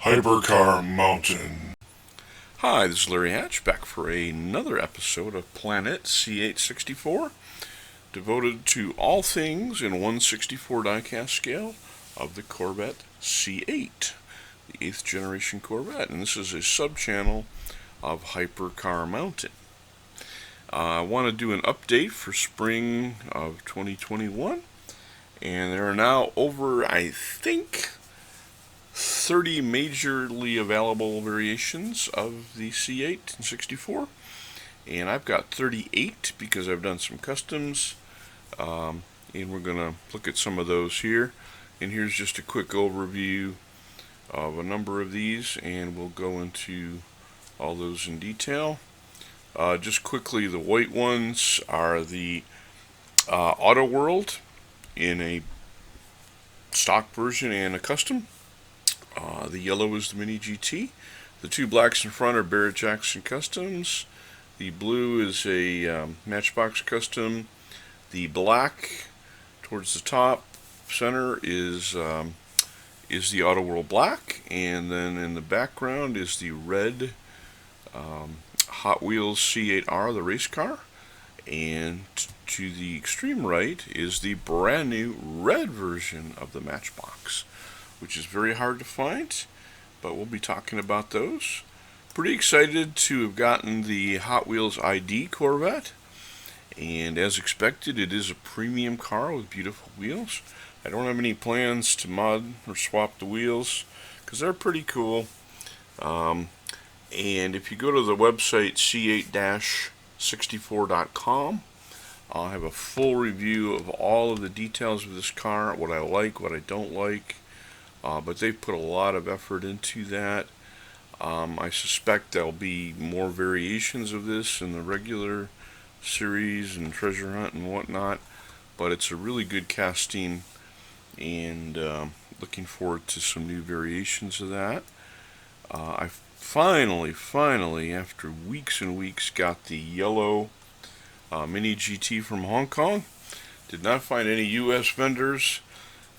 Hypercar Mountain. Hi, this is Larry Hatch, back for another episode of Planet C8 64, devoted to all things in 1/64 diecast scale of the Corvette C8, the 8th generation Corvette, and this is a sub-channel of Hypercar Mountain. I want to do an update for spring of 2021, and there are now over, I think, 30 majorly available variations of the C8 and 64, and I've got 38 because I've done some customs, and we're going to look at some of those here. And here's just a quick overview of a number of these, and we'll go into all those in detail. Just quickly, the white ones are the Auto World in a stock version and a custom. The yellow is the Mini GT. The two blacks in front are Barrett Jackson Customs. The blue is a Matchbox Custom. The black towards the top center is the Auto World Black, and then in the background is the red Hot Wheels C8R, the race car, and to the extreme right is the brand new red version of the Matchbox, which is very hard to find, but we'll be talking about those. Pretty excited to have gotten the Hot Wheels ID Corvette, and as expected, it is a premium car with beautiful wheels. I don't have any plans to mod or swap the wheels because they're pretty cool. And if you go to the website c8-64.com, I'll have a full review of all of the details of this car, what I like, what I don't like. But they've put a lot of effort into that. I suspect there'll be more variations of this in the regular series and treasure hunt and whatnot, but it's a really good casting, and looking forward to some new variations of that. I finally, after weeks and weeks, got the yellow Mini GT from Hong Kong. Did not find any U.S. vendors.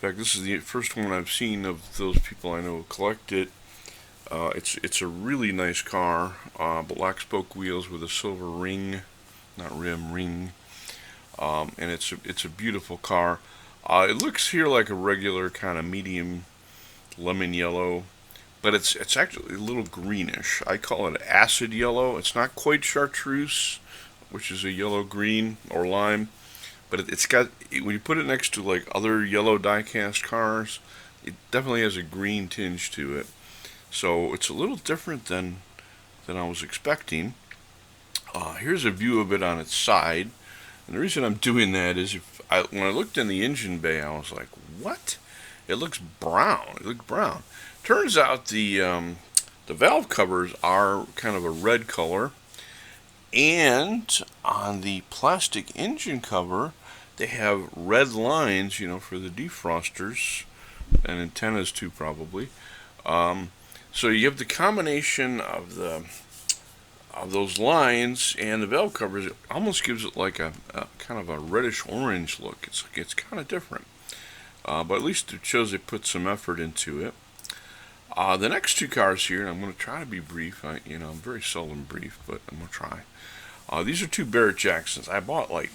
In fact, this is the first one I've seen of those people I know who collect it. It's a really nice car, black spoke wheels with a silver ring, not rim, ring, and it's a beautiful car. It looks here like a regular kind of medium lemon yellow, but it's actually a little greenish. I call it acid yellow. It's not quite chartreuse, which is a yellow green or lime. But it's got, when you put it next to like other yellow diecast cars, it definitely has a green tinge to it. So it's a little different than I was expecting. Here's a view of it on its side. And the reason I'm doing that is when I looked in the engine bay, I was like, what? It looks brown. It looked brown. Turns out the valve covers are kind of a red color. And on the plastic engine cover, they have red lines, for the defrosters and antennas too, probably. So you have the combination of those lines and the valve covers. It almost gives it like a kind of a reddish orange look. It's kind of different, but at least it shows they put some effort into it. The next two cars here, and I'm going to try to be brief. I'm very seldom brief, but I'm going to try. These are two Barrett Jacksons. I bought like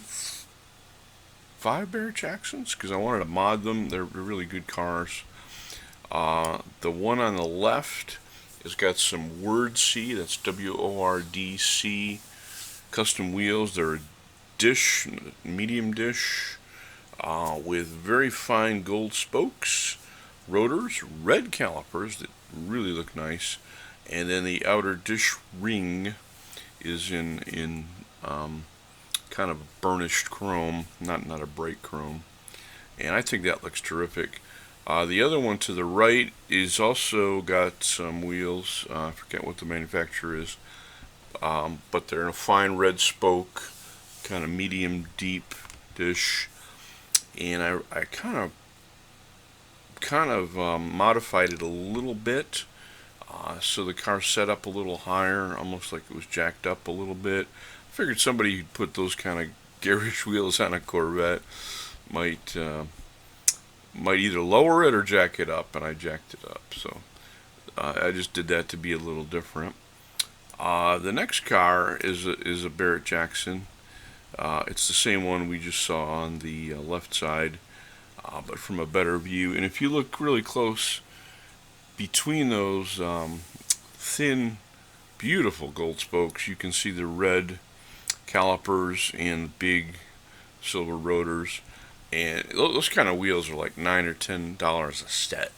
5 Barrett Jacksons because I wanted to mod them. They're really good cars. The one on the left has got some Word C, that's WORDC custom wheels. They're a dish, medium dish, with very fine gold spokes, rotors, red calipers that really look nice, and then the outer dish ring is in kind of burnished chrome, not a bright chrome, and I think that looks terrific. The other one to the right is also got some wheels. I forget what the manufacturer is, but they're in a fine red spoke, kind of medium deep dish, and I kind of modified it a little bit. So the car set up a little higher, almost like it was jacked up a little bit. I figured somebody who'd put those kind of garish wheels on a Corvette might either lower it or jack it up, and I jacked it up. So I just did that to be a little different. The next car is a Barrett Jackson. It's the same one we just saw on the left side, but from a better view. And if you look really close between those thin, beautiful gold spokes, you can see the red calipers and big silver rotors. And those kind of wheels are like $9 or $10 a set,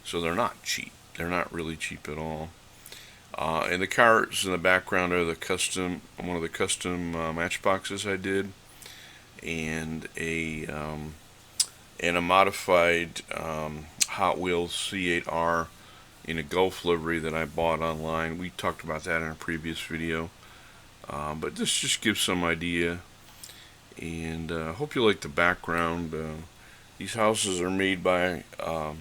so they're not cheap. They're not really cheap at all. And the cars in the background are one of the custom matchboxes I did, and a modified Hot Wheels C8R in a Gulf livery that I bought online. We talked about that in a previous video, but this just gives some idea. And I hope you like the background. These houses are made by a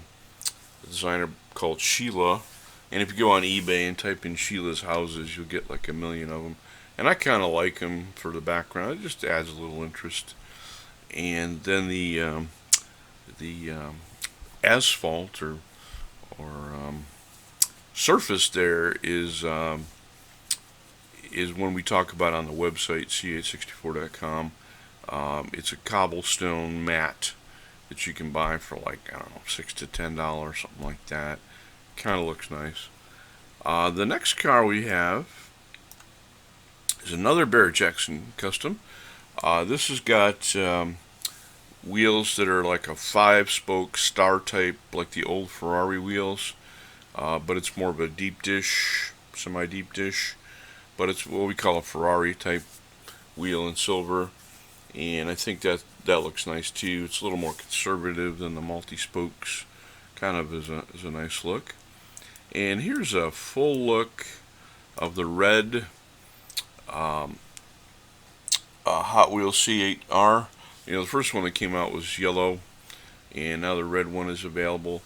designer called Sheila. And if you go on eBay and type in Sheila's houses, you'll get like 1,000,000 of them. And I kind of like them for the background. It just adds a little interest. And then the asphalt or surface there is one we talk about on the website c864.com. It's a cobblestone mat that you can buy for like, I don't know, $6 to $10, something like that. Kind of looks nice. The next car we have is another Barrett Jackson custom. This has got wheels that are like a 5-spoke star type, like the old Ferrari wheels, but it's more of a deep dish, semi-deep dish, but it's what we call a Ferrari type wheel in silver. And I think that looks nice too. It's a little more conservative than the multi-spokes. Kind of is a nice look. And here's a full look of the red Hot Wheels C8R. You know, the first one that came out was yellow, and now the red one is available.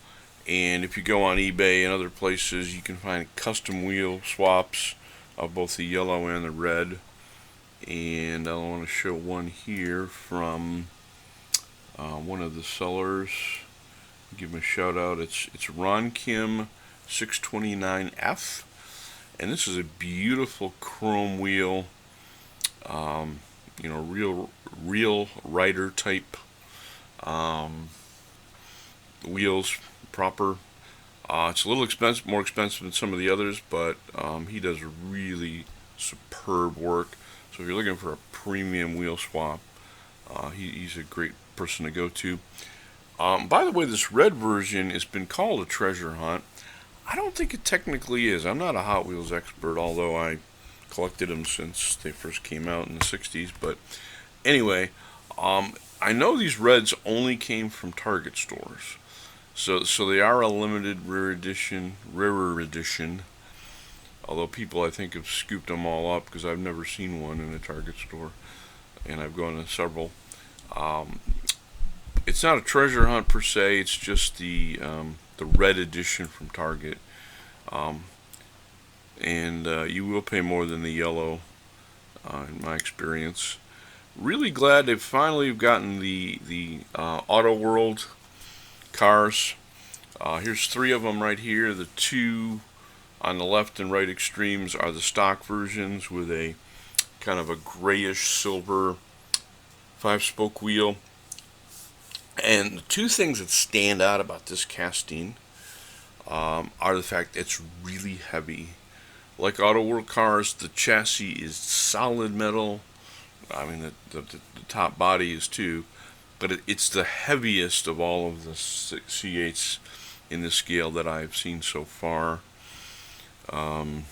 And if you go on eBay and other places, you can find custom wheel swaps of both the yellow and the red. And I want to show one here from one of the sellers. Give him a shout out. It's Ron Kim 629F, and this is a beautiful chrome wheel. You know, real rider type wheels, proper. It's a little more expensive than some of the others, but he does really superb work. So if you're looking for a premium wheel swap, he's a great person to go to. By the way, this red version has been called a treasure hunt. I don't think it technically is. I'm not a Hot Wheels expert, although I collected them since they first came out in the 60s. But anyway, I know these reds only came from Target stores. So they are a limited rarer edition. Although people, I think, have scooped them all up, because I've never seen one in a Target store, and I've gone to several. It's not a treasure hunt per se. It's just the red edition from Target, and you will pay more than the yellow, in my experience. Really glad they've finally gotten the Auto World cars. Here's 3 of them right here. The 2 on the left and right extremes are the stock versions with a kind of a grayish silver 5-spoke wheel. And the 2 things that stand out about this casting are the fact that it's really heavy. Like Auto World cars, the chassis is solid metal. I mean, the top body is too, but it's the heaviest of all of the C8s in the scale that I've seen so far. And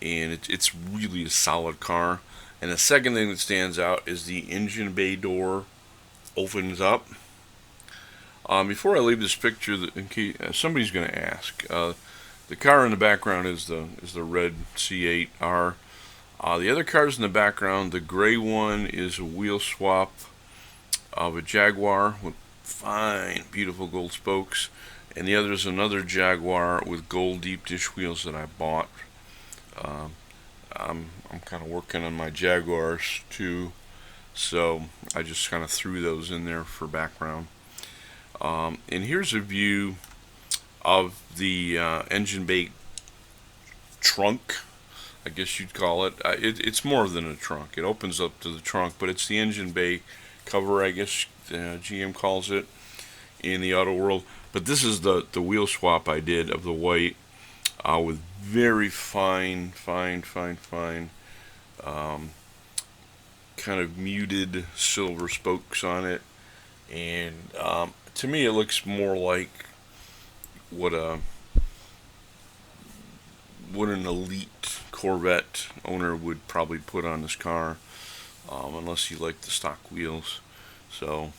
it's really a solid car. And the second thing that stands out is the engine bay door opens up. Before I leave this picture, in case somebody's going to ask, the car in the background is the red C8R. The other cars in the background, the gray one is a wheel swap of a Jaguar with fine, beautiful gold spokes, and the other is another Jaguar with gold deep dish wheels that I bought. I'm kind of working on my Jaguars too, so I just kind of threw those in there for background. And here's a view of the engine bay trunk, I guess you'd call it. It's more than a trunk. It opens up to the trunk, but it's the engine bay cover, I guess GM calls it in the auto world. But this is the wheel swap I did of the white with very fine, kind of muted silver spokes on it. And to me, it looks more like what an elite Corvette owner would probably put on this car, unless you like the stock wheels. So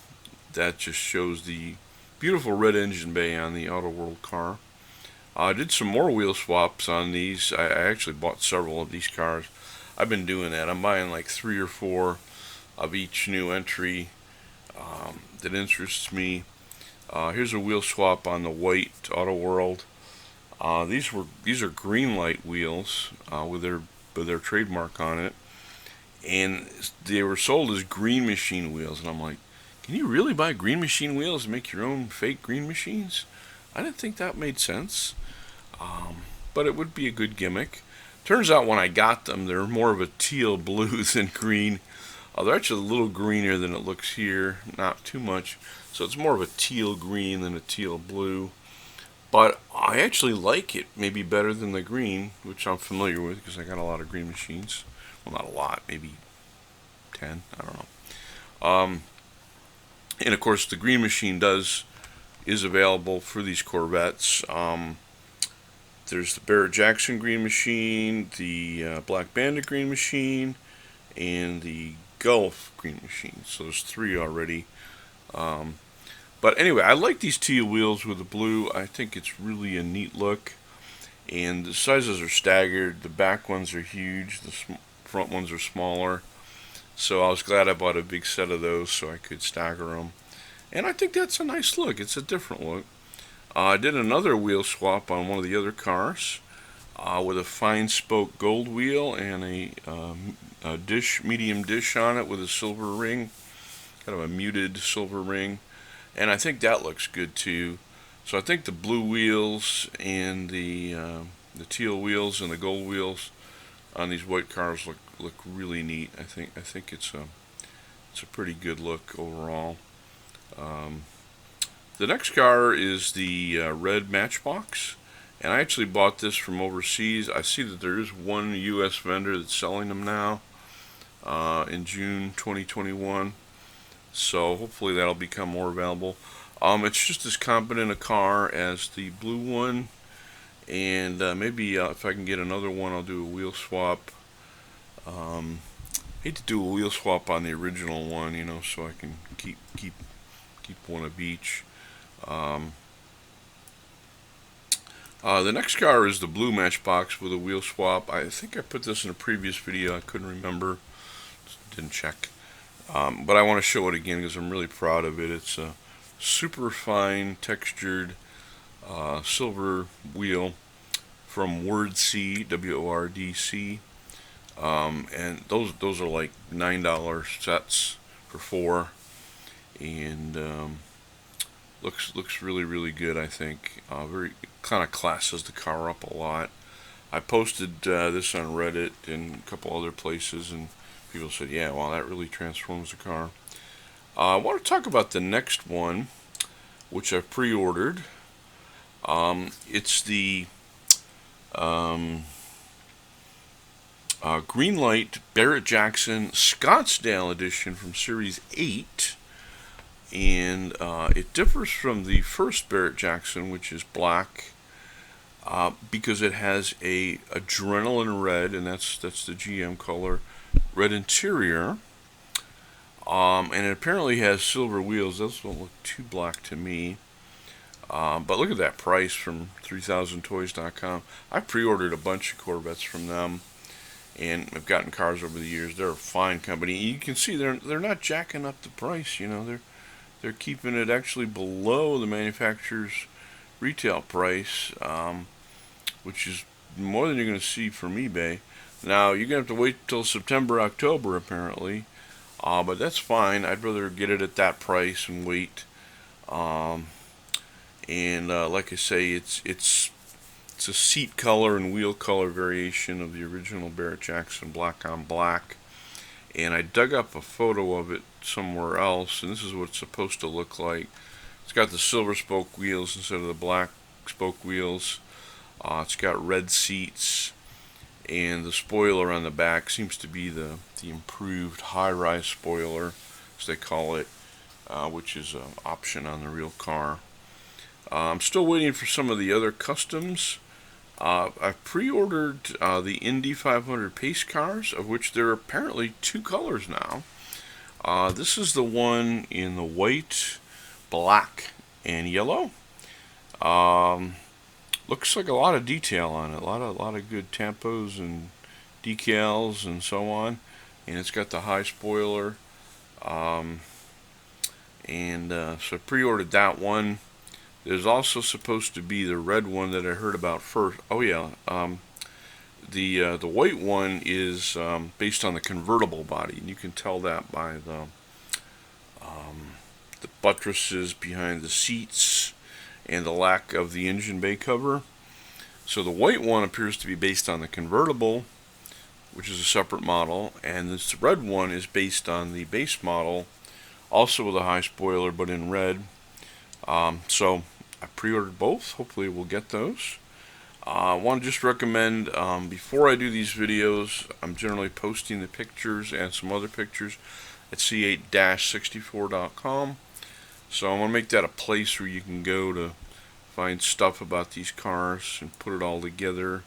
that just shows the beautiful red engine bay on the Auto World car. I did some more wheel swaps on these. I actually bought several of these cars. I've been doing that. I'm buying like 3 or 4 of each new entry that interests me. Here's a wheel swap on the white Auto World. These are green light wheels with their trademark on it, and they were sold as Green Machine wheels. And I'm like, can you really buy Green Machine wheels and make your own fake Green Machines? I didn't think that made sense, but it would be a good gimmick. Turns out when I got them, they're more of a teal blue than green. They're actually a little greener than it looks here, not too much. So it's more of a teal green than a teal blue. But I actually like it maybe better than the green, which I'm familiar with because I got a lot of Green Machines. Well, not a lot, maybe 10, I don't know. And of course, the Green Machine is available for these Corvettes. There's the Barrett-Jackson Green Machine, the Black Bandit Green Machine, and the Gulf Green Machine. So there's 3 already. But anyway, I like these teal wheels with the blue. I think it's really a neat look. And the sizes are staggered. The back ones are huge. The front ones are smaller. So I was glad I bought a big set of those so I could stagger them. And I think that's a nice look. It's a different look. I did another wheel swap on one of the other cars with a fine spoke gold wheel and a medium dish on it with a silver ring, kind of a muted silver ring. And I think that looks good too. So I think the blue wheels and the teal wheels and the gold wheels on these white cars look really neat. I think it's a pretty good look overall. The next car is the red Matchbox, and I actually bought this from overseas. I see that there is one U.S. vendor that's selling them now in June 2021. So hopefully that'll become more available. It's just as competent a car as the blue one, and maybe if I can get another one, I'll do a wheel swap. Hate to do a wheel swap on the original one, so I can keep one of each. The next car is the blue Matchbox with a wheel swap. I think I put this in a previous video. I couldn't remember. Didn't check. But I want to show it again because I'm really proud of it. It's a super fine textured silver wheel from WordC, WORDC. And those are like $9 sets for 4. And looks really good, I think. Very kind of classes the car up a lot. I posted this on Reddit and a couple other places, and people said, yeah, well, that really transforms the car. I want to talk about the next one, which I've pre-ordered. It's the Greenlight Barrett-Jackson Scottsdale edition from Series 8. And it differs from the first Barrett-Jackson, which is black, because it has a adrenaline red, and that's the GM color, red interior, and it apparently has silver wheels. Those don't look too black to me, but look at that price from 3000toys.com. I pre-ordered a bunch of Corvettes from them, and I've gotten cars over the years. They're a fine company. You can see they're not jacking up the price. They're keeping it actually below the manufacturer's retail price, which is more than you're going to see from eBay. Now, you're going to have to wait till September, October, apparently. But that's fine. I'd rather get it at that price and wait. and like I say, it's a seat color and wheel color variation of the original Barrett Jackson black on black. And I dug up a photo of it somewhere else, and this is what it's supposed to look like. It's got the silver spoke wheels instead of the black spoke wheels. It's got red seats, and the spoiler on the back seems to be the improved high-rise spoiler, as they call it, which is an option on the real car. I'm still waiting for some of the other customs. I've pre-ordered the Indy 500 pace cars, of which there are apparently 2 colors now. This is the one in the white, black, and yellow. Looks like a lot of detail on it, a lot of good tampos and decals and so on. And it's got the high spoiler. So I pre-ordered that one. There's also supposed to be the red one that I heard about first. Oh yeah, the white one is based on the convertible body, and you can tell that by the buttresses behind the seats and the lack of the engine bay cover. So the white one appears to be based on the convertible, which is a separate model, and this red one is based on the base model, also with a high spoiler but in red. So I pre-ordered both. Hopefully we'll get those. I want to just recommend, before I do these videos, I'm generally posting the pictures and some other pictures at c8-64.com. So I want to make that a place where you can go to find stuff about these cars and put it all together.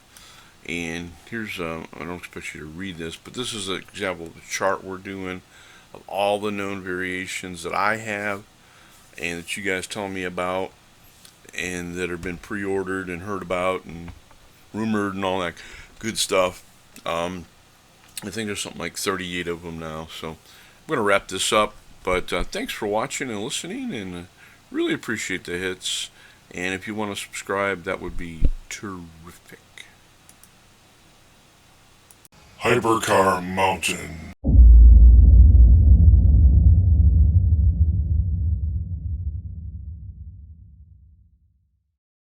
And here's, I don't expect you to read this, but this is an example of the chart we're doing of all the known variations that I have and that you guys tell me about and that have been pre-ordered and heard about and rumored and all that good stuff. I think there's something like 38 of them now. So I'm going to wrap this up. But thanks for watching and listening, and really appreciate the hits. And if you want to subscribe, that would be terrific. Hypercar Mountain.